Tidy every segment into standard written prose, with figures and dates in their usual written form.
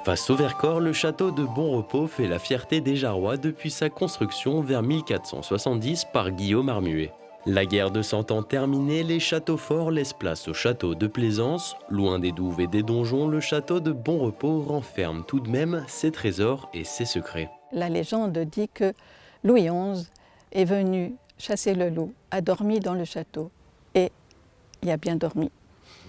Face au Vercors, le château de Bonrepos fait la fierté des Jarrois depuis sa construction vers 1470 par Guillaume Armuet. La guerre de Cent Ans terminée, les châteaux forts laissent place au château de Plaisance. Loin des douves et des donjons, le château de Bonrepos renferme tout de même ses trésors et ses secrets. La légende dit que Louis XI est venu chasser le loup, a dormi dans le château et il a bien dormi.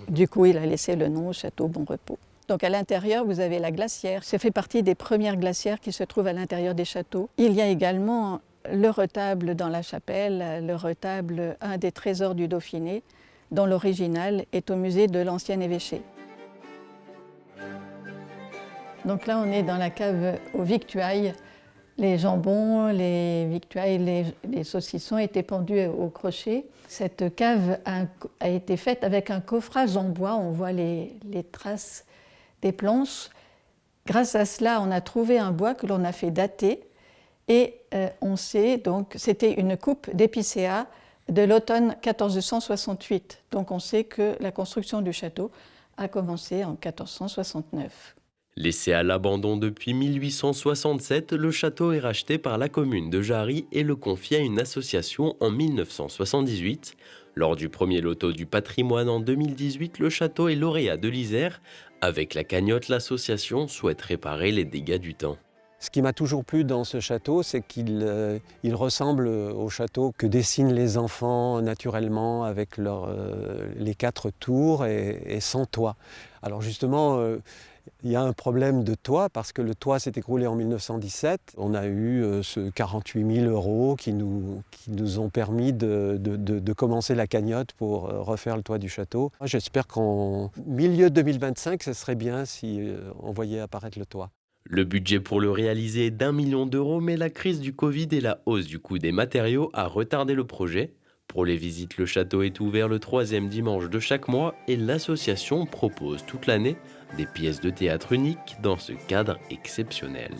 Du coup, il a laissé le nom au château Bonrepos. Donc à l'intérieur, vous avez la glacière. Ça fait partie des premières glacières qui se trouvent à l'intérieur des châteaux. Il y a également le retable dans la chapelle, le retable, un des trésors du Dauphiné, dont l'original est au musée de l'ancien évêché. Donc là, on est dans la cave aux victuailles. Les jambons, les victuailles, les saucissons étaient pendus au crochet. Cette cave a été faite avec un coffrage en bois. On voit les traces des planches. Grâce à cela, on a trouvé un bois que l'on a fait dater et on sait donc c'était une coupe d'épicéa de l'automne 1468. Donc on sait que la construction du château a commencé en 1469. Laissé à l'abandon depuis 1867, le château est racheté par la commune de Jarry et le confie à une association en 1978. Lors du premier loto du patrimoine en 2018, le château est lauréat de l'Isère. Avec la cagnotte, l'association souhaite réparer les dégâts du temps. Ce qui m'a toujours plu dans ce château, c'est qu'il ressemble au château que dessinent les enfants naturellement avec les 4 tours et sans toit. Alors justement, il y a un problème de toit parce que le toit s'est écroulé en 1917. On a eu ce 48 000 € qui nous ont permis de commencer la cagnotte pour refaire le toit du château. J'espère qu'en milieu 2025, ce serait bien si on voyait apparaître le toit. Le budget pour le réaliser est d'1 million d'euros, mais la crise du Covid et la hausse du coût des matériaux a retardé le projet. Pour les visites, le château est ouvert le 3e dimanche de chaque mois et l'association propose toute l'année des pièces de théâtre uniques dans ce cadre exceptionnel.